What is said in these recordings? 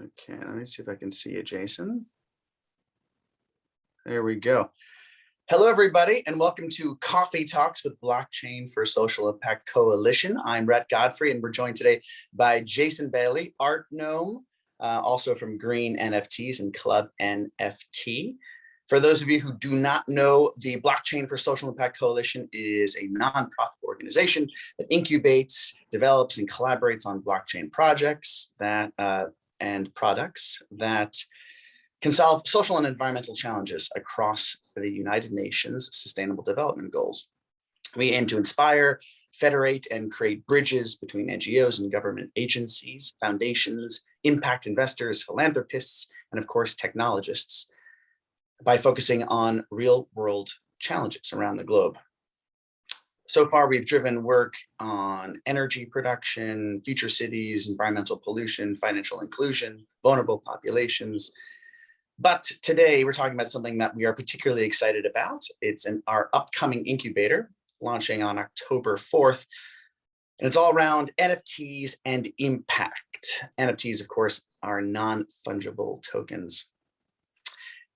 Okay, let me see if I can see you, Jason. There we go. Hello, everybody, and welcome to Coffee Talks with Blockchain for Social Impact Coalition. I'm Rhett Godfrey, and we're joined today by Jason Bailey, Art Gnome, also from Green NFTs and Club NFT. For those of you who do not know, the Blockchain for Social Impact Coalition is a nonprofit organization that incubates, develops, and collaborates on blockchain projects and products that can solve social and environmental challenges across the United Nations Sustainable Development Goals. We aim to inspire, federate, and create bridges between NGOs and government agencies, foundations, impact investors, philanthropists, and of course, technologists by focusing on real-world challenges around the globe. So far, we've driven work on energy production, future cities, environmental pollution, financial inclusion, vulnerable populations. But today we're talking about something that we are particularly excited about. It's our upcoming incubator launching on October 4th. And it's all around NFTs and impact. NFTs, of course, are non-fungible tokens.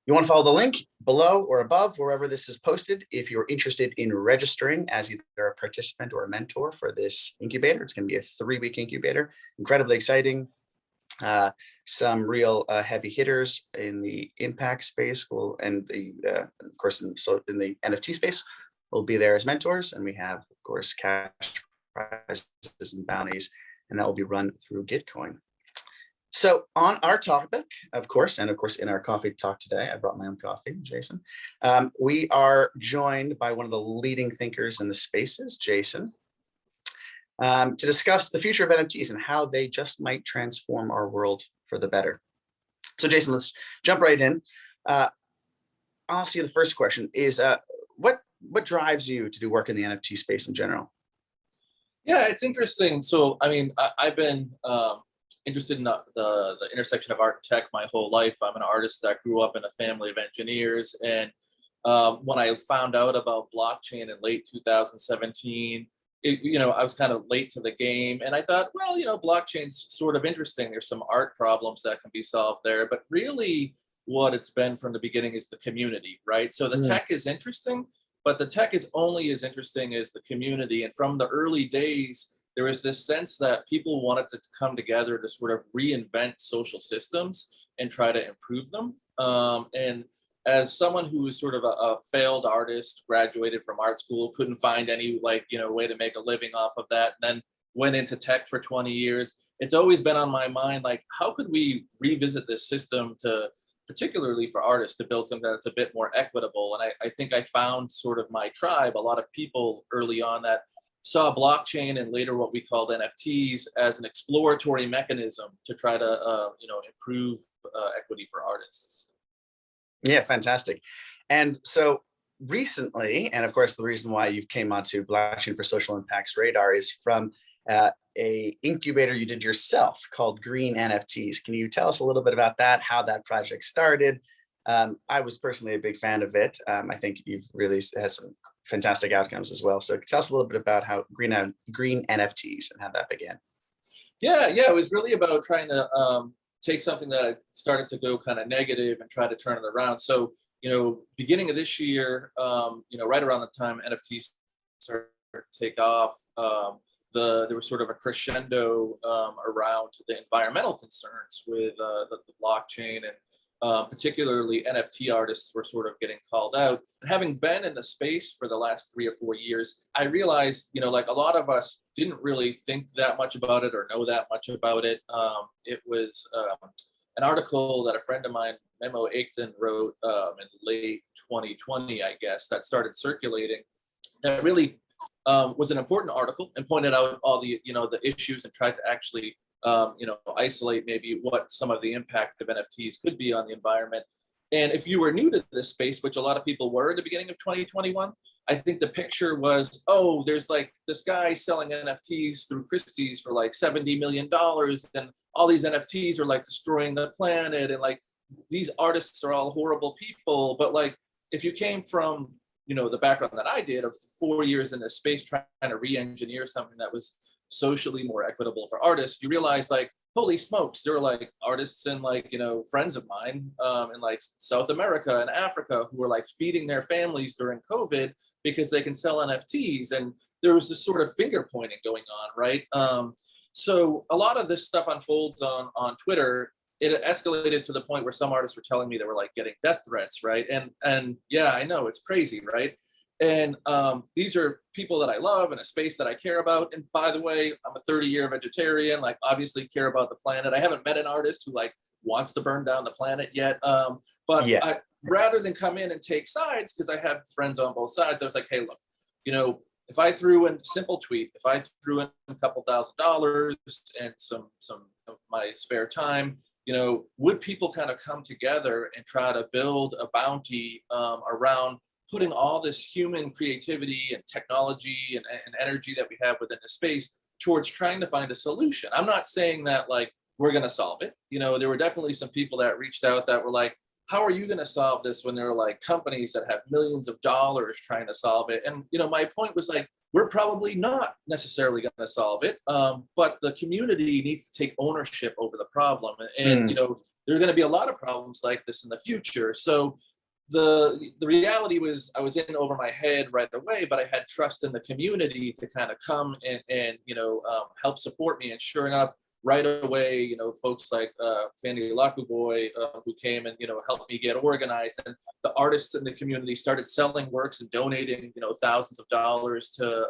You want to follow the link below or above, wherever this is posted, if you're interested in registering as either a participant or a mentor for this incubator. It's going to be a 3-week incubator, incredibly exciting. Some real heavy hitters in the impact space and of course, in the NFT space will be there as mentors. And we have, of course, cash prizes and bounties, and that will be run through Gitcoin. So on our topic, of course, and of course in our coffee talk today, I brought my own coffee, Jason. We are joined by one of the leading thinkers in the spaces, Jason, to discuss the future of NFTs and how they just might transform our world for the better. So Jason, let's jump right in. I'll ask you the first question is, what drives you to do work in the NFT space in general? Yeah, it's interesting. So, I mean, I've been interested in the intersection of art and tech my whole life. I'm an artist that grew up in a family of engineers. And when I found out about blockchain in late 2017, I was kind of late to the game, and I thought, well, blockchain's sort of interesting. There's some art problems that can be solved there, but really what it's been from the beginning is the community, right? So the tech is interesting, but the tech is only as interesting as the community. And from the early days, there was this sense that people wanted to come together to sort of reinvent social systems and try to improve them. And as someone who was sort of a failed artist, graduated from art school, couldn't find any way to make a living off of that, and then went into tech for 20 years, it's always been on my mind, like, how could we revisit this system to, particularly for artists, to build something that's a bit more equitable? And I think I found sort of my tribe, a lot of people early on that saw blockchain and later what we called NFTs as an exploratory mechanism to try to improve equity for artists. Yeah, fantastic. And so recently, and of course, the reason why you came onto Blockchain for Social Impact's radar is from a incubator you did yourself called Green NFTs. Can you tell us a little bit about that, how that project started? I was personally a big fan of it. I think you've really had some fantastic outcomes as well. So tell us a little bit about how Green NFTs and how that began. Yeah, it was really about trying to take something that I started to go kind of negative and try to turn it around. So, beginning of this year, right around the time NFTs started to take off, there was sort of a crescendo around the environmental concerns with the blockchain, and particularly NFT artists were sort of getting called out. And having been in the space for the last 3 or 4 years, I realized, like a lot of us didn't really think that much about it or know that much about it. It was an article that a friend of mine, Memo Aitken, wrote in late 2020, I guess, that started circulating. That really was an important article and pointed out all the, the issues and tried to actually isolate maybe what some of the impact of NFTs could be on the environment. And if you were new to this space, which a lot of people were at the beginning of 2021, I think the picture was, oh, there's like this guy selling NFTs through Christie's for like $70 million. And all these NFTs are like destroying the planet. And like, these artists are all horrible people. But like, if you came from, the background that I did of 4 years in this space, trying to re-engineer something that was socially more equitable for artists, you realize like holy smokes, there were like artists and like, friends of mine in like South America and Africa who were like feeding their families during COVID because they can sell NFTs. And there was this sort of finger pointing going on, right? So a lot of this stuff unfolds on Twitter. It escalated to the point where some artists were telling me they were like getting death threats, right? And yeah, I know, it's crazy, right? And these are people that I love in a space that I care about. And by the way, I'm a 30-year vegetarian, like obviously care about the planet. I haven't met an artist who like wants to burn down the planet yet. But Yeah. rather than come in and take sides, because I have friends on both sides, I was like, hey, look, if I threw in a simple tweet, if I threw in a couple $1,000s and some of my spare time, would people kind of come together and try to build a bounty around putting all this human creativity and technology and energy that we have within the space towards trying to find a solution? I'm not saying that like we're going to solve it. There were definitely some people that reached out that were like, how are you going to solve this when there are like companies that have millions of dollars trying to solve it? And, my point was like, we're probably not necessarily going to solve it, but the community needs to take ownership over the problem. And, there are going to be a lot of problems like this in the future. So the reality was I was in over my head right away, but I had trust in the community to kind of come and help support me. And sure enough, right away, folks like Fanny Lakuboy who came and helped me get organized, and the artists in the community started selling works and donating thousands of dollars to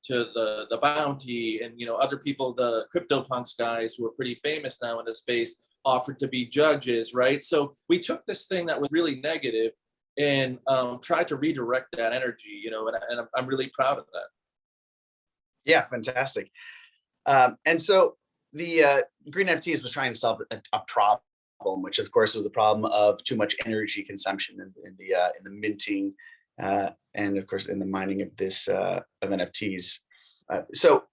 the bounty, and other people, the CryptoPunks guys who are pretty famous now in the space, offered to be judges, right? So we took this thing that was really negative and tried to redirect that energy, and I'm really proud of that. Yeah, fantastic. And so the Green NFTs was trying to solve a problem, which of course was the problem of too much energy consumption in the minting and of course in the mining of this of NFTs. So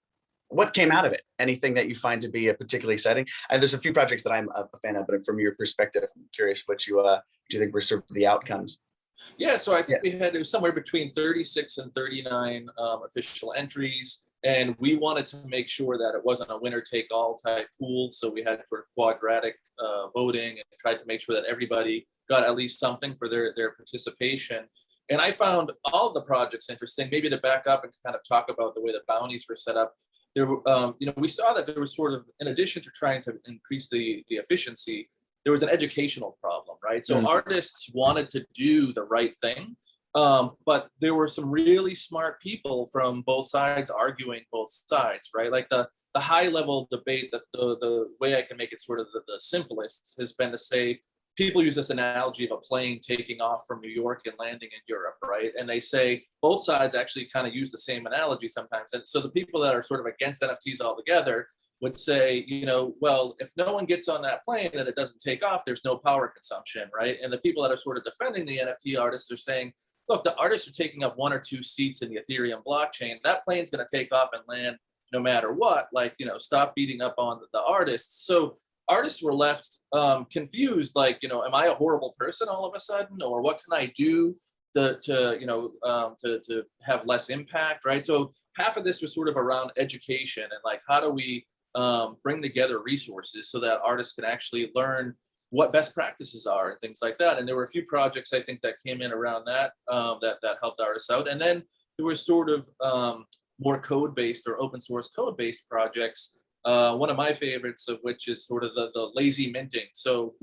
what came out of it? Anything that you find to be particularly exciting? And there's a few projects that I'm a fan of, but from your perspective, I'm curious what you do you think were sort of the outcomes? Yeah, so I think we had, it was somewhere between 36 and 39 official entries. And we wanted to make sure that it wasn't a winner take all type pool. So we had for quadratic voting and tried to make sure that everybody got at least something for their participation. And I found all of the projects interesting. Maybe to back up and kind of talk about the way the bounties were set up. There, we saw that there was sort of, in addition to trying to increase the efficiency, there was an educational problem, right? So artists wanted to do the right thing, but there were some really smart people from both sides arguing both sides, right? Like the high level debate, the way I can make it sort of the simplest has been to say, people use this analogy of a plane taking off from New York and landing in Europe, right? And they say both sides actually kind of use the same analogy sometimes. And so the people that are sort of against NFTs altogether would say, well, if no one gets on that plane and it doesn't take off, there's no power consumption, right? And the people that are sort of defending the NFT artists are saying, look, the artists are taking up 1 or 2 seats in the Ethereum blockchain. That plane's going to take off and land no matter what. Like, stop beating up on the artists. So artists were left confused, like, am I a horrible person all of a sudden, or what can I do to have less impact, right? So half of this was sort of around education and like, how do we bring together resources so that artists can actually learn what best practices are and things like that. And there were a few projects I think that came in around that that helped artists out. And then there was sort of more code-based or open source code-based projects. One of my favorites of which is sort of the lazy minting. So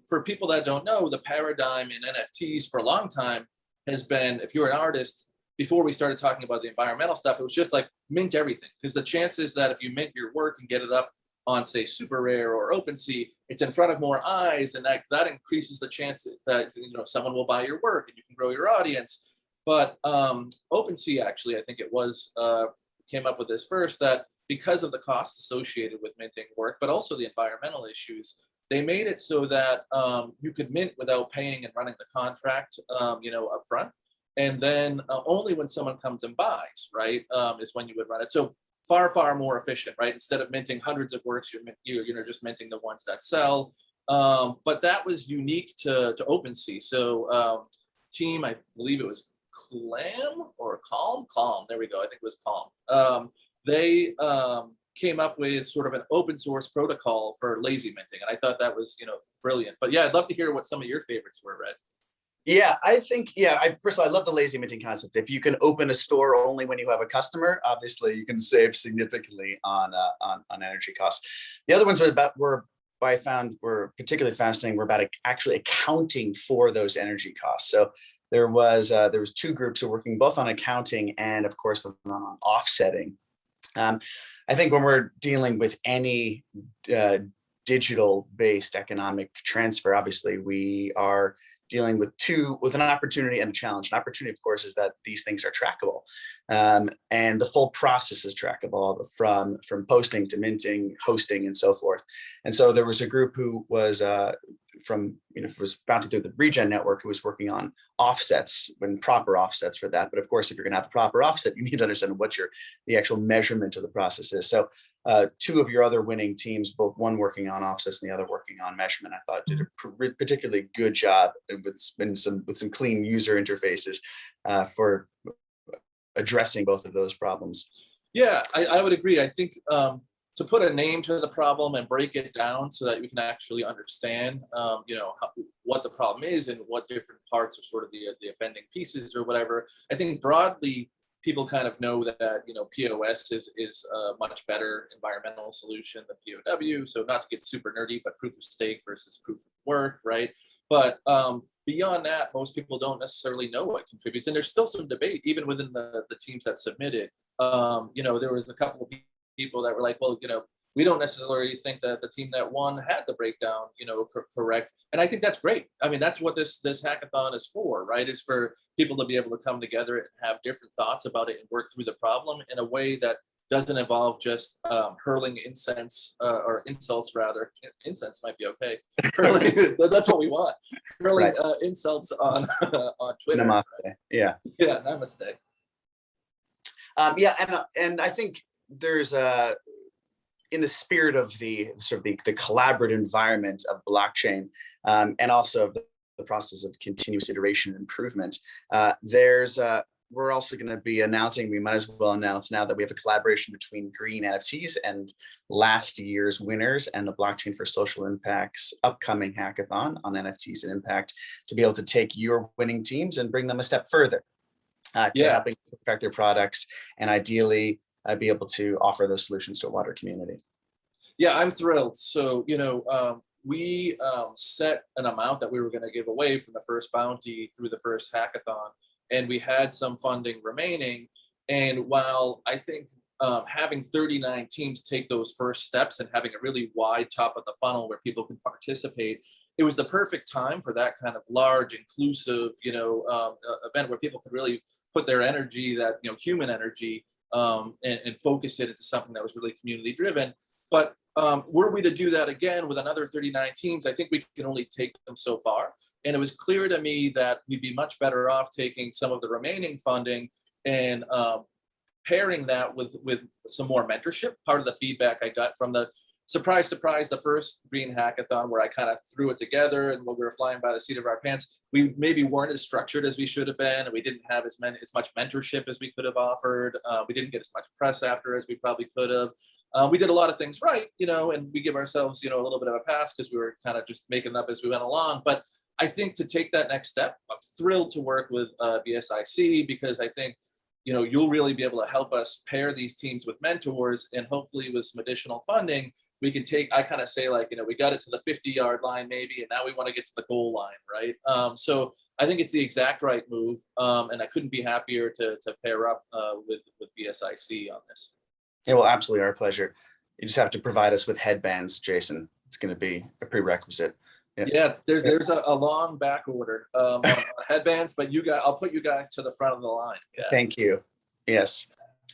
for people that don't know, the paradigm in NFTs for a long time has been, if you're an artist, before we started talking about the environmental stuff, it was just like mint everything. Because the chances that if you mint your work and get it up on, say, Super Rare or OpenSea, it's in front of more eyes, and that increases the chance that someone will buy your work and you can grow your audience. But OpenSea actually, I think it was, came up with this first, that because of the costs associated with minting work, but also the environmental issues, they made it so that you could mint without paying and running the contract, up front. And then only when someone comes and buys, right, is when you would run it. So far, far more efficient, right? Instead of minting hundreds of works, you're just minting the ones that sell. But that was unique to OpenSea. So team, I believe it was Calm. There we go. I think it was Calm. They came up with sort of an open source protocol for lazy minting. And I thought that was, brilliant. But yeah, I'd love to hear what some of your favorites were, Rhett. Yeah, I think, first of all, I love the lazy minting concept. If you can open a store only when you have a customer, obviously you can save significantly on energy costs. The other ones I found were particularly fascinating were about actually accounting for those energy costs. So there was two groups who were working both on accounting and, of course, on offsetting. I think when we're dealing with any digital-based economic transfer, obviously we are dealing with an opportunity and a challenge. An opportunity, of course, is that these things are trackable, and the full process is trackable from posting to minting, hosting, and so forth. And so there was a group who was was bounded through the Regen network, who was working on offsets and proper offsets for that. But of course, if you're going to have a proper offset, you need to understand what the actual measurement of the process is. So two of your other winning teams, both one working on offsets and the other working on measurement, I thought did a particularly good job with some clean user interfaces for addressing both of those problems. Yeah, I would agree. I think to put a name to the problem and break it down so that we can actually understand, what the problem is and what different parts are sort of the offending pieces or whatever. I think broadly, people kind of know that, POS is a much better environmental solution than POW. So not to get super nerdy, but proof of stake versus proof of work, right? But beyond that, most people don't necessarily know what contributes. And there's still some debate, even within the teams that submitted. There was a couple of people that were like, well, we don't necessarily think that the team that won had the breakdown, correct. And I think that's great. I mean, that's what this hackathon is for, right? Is for people to be able to come together and have different thoughts about it and work through the problem in a way that doesn't involve just hurling incense or insults rather. Incense might be okay. Hurling, that's what we want. Hurling insults on Twitter. Namaste. Yeah. Yeah. Namaste. And I think there's in the spirit of the sort of the collaborative environment of blockchain, and also the process of continuous iteration and improvement, we're also going to be announcing, we might as well announce now, that we have a collaboration between Green NFTs and last year's winners and the Blockchain for Social Impact's upcoming hackathon on NFTs and impact, to be able to take your winning teams and bring them a step further to helping perfect their products and ideally be able to offer those solutions to a wider community. Yeah, I'm thrilled. So, we set an amount that we were going to give away from the first bounty through the first hackathon, and we had some funding remaining. And while I think having 39 teams take those first steps and having a really wide top of the funnel where people can participate, it was the perfect time for that kind of large, inclusive, event where people could really put their energy, that human energy, and focus it into something that was really community driven. But were we to do that again with another 39 teams, I think we can only take them so far. And it was clear to me that we'd be much better off taking some of the remaining funding and pairing that with some more mentorship. Part of the feedback I got from the surprise, the first Green Hackathon, where I kind of threw it together and when we were flying by the seat of our pants, we maybe weren't as structured as we should have been, and we didn't have as much mentorship as we could have offered. We didn't get as much press after as we probably could have. We did a lot of things right, and we give ourselves, a little bit of a pass because we were kind of just making it up as we went along. But I think to take that next step, I'm thrilled to work with BSIC, because I think you'll really be able to help us pair these teams with mentors, and hopefully with some additional funding, we can take, I kind of say, like, we got it to the 50-yard line maybe, and now we want to get to the goal line, right? So I think it's the exact right move, and I couldn't be happier to pair up with BSIC on this. Yeah, well, absolutely our pleasure. You just have to provide us with headbands, Jason. It's going to be a prerequisite. Yeah, there's a long back order on headbands, but I'll put you guys to the front of the line. Yeah. Thank you. Yes,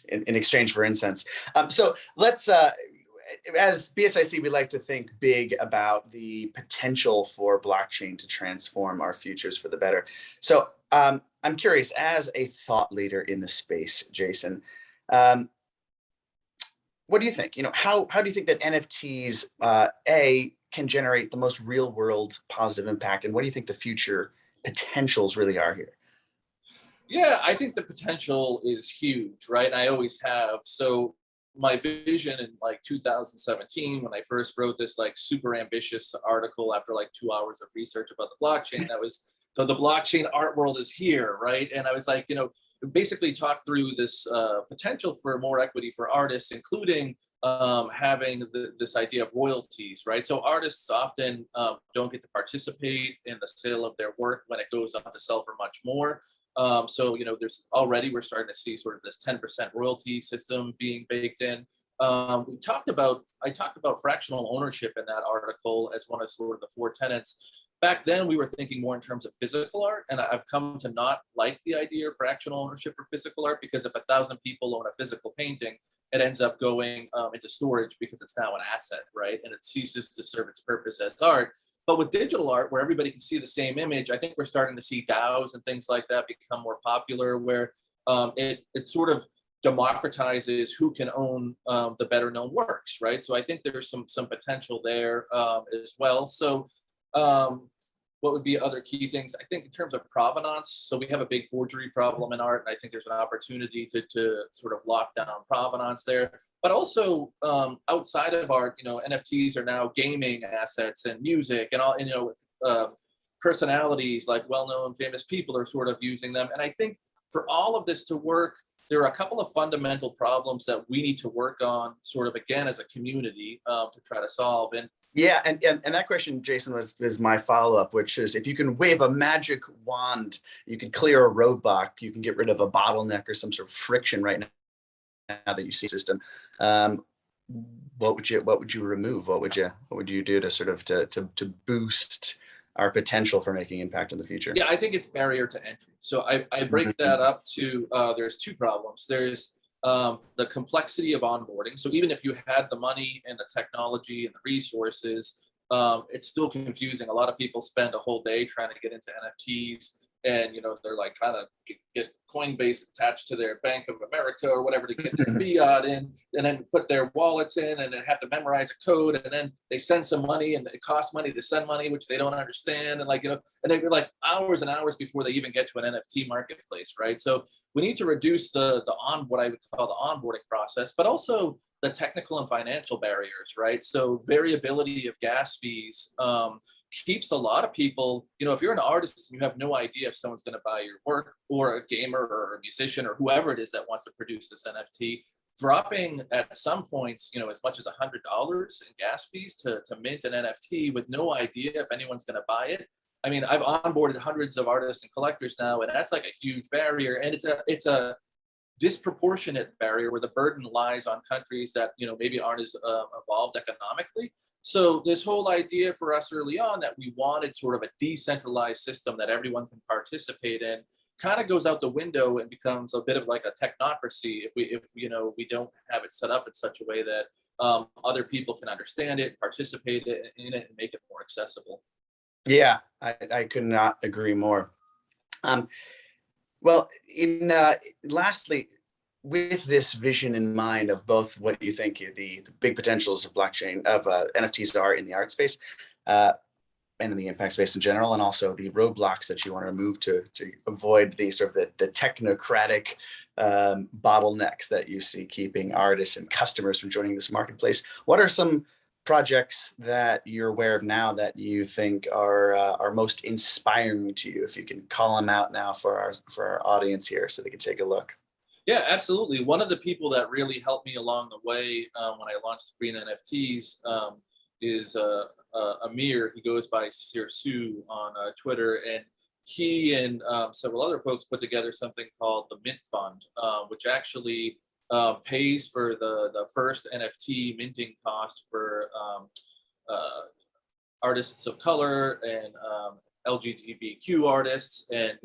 in exchange for incense. So let's, as BSIC, we like to think big about the potential for blockchain to transform our futures for the better. So I'm curious, as a thought leader in the space, Jason, what do you think? How do you think that NFTs can generate the most real world positive impact, and what do you think the future potentials really are here? Yeah, I think the potential is huge, right? And I always have. So my vision in like 2017, when I first wrote this like super ambitious article after like 2 hours of research about the blockchain, that was the blockchain art world is here, right? And I was like, basically talk through this potential for more equity for artists, including having this idea of royalties, right? So artists often don't get to participate in the sale of their work when it goes on to sell for much more. So, there's already, we're starting to see sort of this 10% royalty system being baked in. I talked about fractional ownership in that article as one of sort of the four tenets. Back then, we were thinking more in terms of physical art, and I've come to not like the idea of fractional ownership for physical art, because if 1,000 people own a physical painting, it ends up going into storage because it's now an asset, right? And it ceases to serve its purpose as art. But with digital art, where everybody can see the same image, I think we're starting to see DAOs and things like that become more popular, where it sort of democratizes who can own the better known works, right? So I think there's some potential there as well. So what would be other key things? I think in terms of provenance, so we have a big forgery problem in art, and I think there's an opportunity to sort of lock down provenance there. But also outside of art, NFTs are now gaming assets and music and all, personalities like well-known famous people are sort of using them. And I think for all of this to work, there are a couple of fundamental problems that we need to work on sort of again as a community to try to solve. And yeah, and that question, Jason, is my follow-up, which is, if you can wave a magic wand, you can clear a roadblock, you can get rid of a bottleneck or some sort of friction right now that you see system. What would you remove? What would you do to sort of to boost our potential for making impact in the future? Yeah, I think it's barrier to entry. So I break that up to there's two problems. There's the complexity of onboarding. So even if you had the money and the technology and the resources, it's still confusing. A lot of people spend a whole day trying to get into NFTs, and they're like trying to get Coinbase attached to their Bank of America or whatever to get their fiat in, and then put their wallets in, and then have to memorize a code, and then they send some money, and it costs money to send money, which they don't understand, and and they're like hours and hours before they even get to an NFT marketplace, right? So we need to reduce what I would call the onboarding process, but also the technical and financial barriers, right? So variability of gas fees keeps a lot of people, if you're an artist and you have no idea if someone's going to buy your work, or a gamer or a musician or whoever it is that wants to produce this NFT, dropping at some points, as much as $100 in gas fees to mint an NFT with no idea if anyone's going to buy it. I mean, I've onboarded hundreds of artists and collectors now, and that's like a huge barrier. And it's a disproportionate barrier where the burden lies on countries that, maybe aren't as evolved economically. So this whole idea for us early on that we wanted sort of a decentralized system that everyone can participate in kind of goes out the window and becomes a bit of like a technocracy if we don't have it set up in such a way that other people can understand it, participate in it, and make it more accessible. Yeah, I could not agree more. Well, lastly, with this vision in mind of both what you think the big potentials of blockchain, of NFTs are in the art space and in the impact space in general, and also the roadblocks that you want to remove to avoid the sort of the technocratic bottlenecks that you see keeping artists and customers from joining this marketplace, what are some projects that you're aware of now that you think are most inspiring to you? If you can call them out now for our audience here, so they can take a look. Yeah, absolutely. One of the people that really helped me along the way when I launched Green NFTs is Amir. He goes by Sirsu on Twitter, and he and several other folks put together something called the Mint Fund, which actually pays for the first NFT minting cost for artists of color and LGBTQ artists, and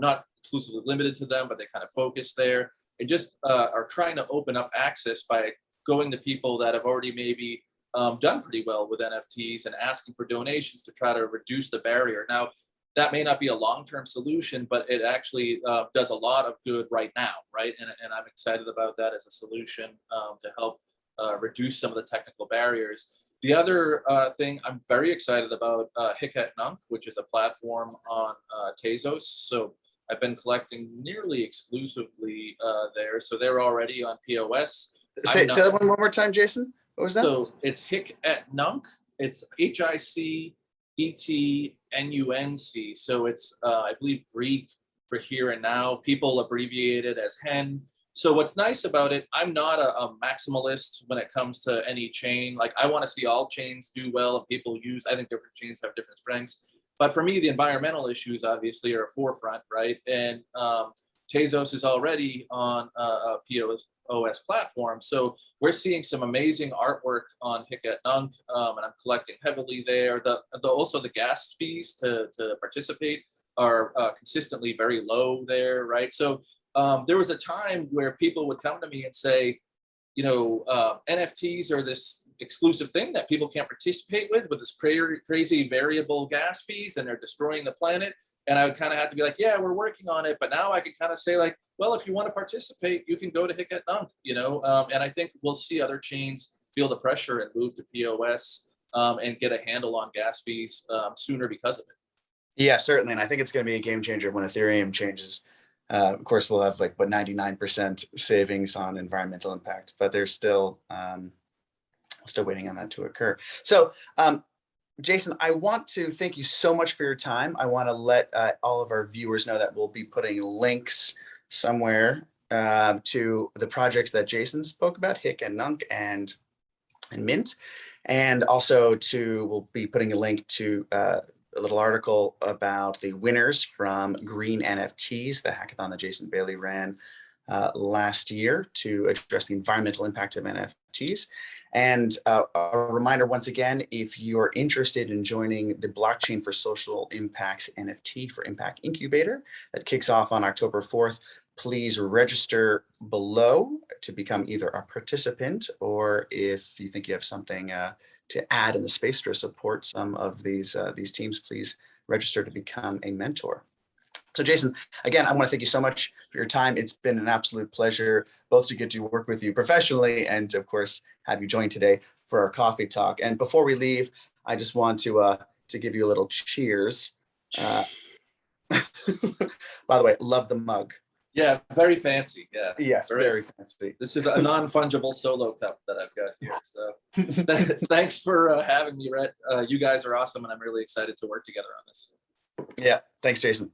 not exclusively limited to them, but they kind of focus there, and just are trying to open up access by going to people that have already maybe done pretty well with NFTs and asking for donations to try to reduce the barrier. Now, that may not be a long-term solution, but it actually does a lot of good right now, right? And I'm excited about that as a solution to help reduce some of the technical barriers. The other thing I'm very excited about, Hikat Nunk, which is a platform on Tezos. So I've been collecting nearly exclusively there. So they're already on POS. say that one more time, Jason. What was that? So it's Hic et Nunc. It's HICETNUNC. So it's, I believe, Greek for here and now. People abbreviate it as HEN. So what's nice about it, I'm not a maximalist when it comes to any chain. Like, I want to see all chains do well and people use, I think different chains have different strengths. But for me, the environmental issues obviously are a forefront, right? And Tezos is already on a POS platform. So we're seeing some amazing artwork on Hic et Nunc, and I'm collecting heavily there. Also the gas fees to participate are consistently very low there, right? So there was a time where people would come to me and say, NFTs are this exclusive thing that people can't participate with this crazy variable gas fees, and they're destroying the planet. And I would kind of have to be like, yeah, we're working on it. But now I can kind of say like, well, if you want to participate, you can go to Hic et Nunc, and I think we'll see other chains feel the pressure and move to POS and get a handle on gas fees sooner because of it. Yeah, certainly. And I think it's going to be a game changer when Ethereum changes. Of course, we'll have 99% savings on environmental impact, but there's still waiting on that to occur. So, Jason, I want to thank you so much for your time. I want to let all of our viewers know that we'll be putting links somewhere to the projects that Jason spoke about, Hic et Nunc and Mint, and also we'll be putting a link to a little article about the winners from Green NFTs, the hackathon that Jason Bailey ran last year to address the environmental impact of NFTs. And a reminder once again, if you're interested in joining the Blockchain for Social Impacts NFT for Impact Incubator that kicks off on October 4th, please register below to become either a participant, or if you think you have something to add in the space to support some of these teams, please register to become a mentor. So Jason, again, I want to thank you so much for your time. It's been an absolute pleasure both to get to work with you professionally and, of course, have you join today for our coffee talk. And before we leave, I just want to give you a little cheers. By the way, love the mug. Yeah, very fancy. Yeah. Yes, very fancy. This is a non-fungible solo cup that I've got here. So thanks for having me, Rhett. You guys are awesome, and I'm really excited to work together on this. Yeah, thanks, Jason.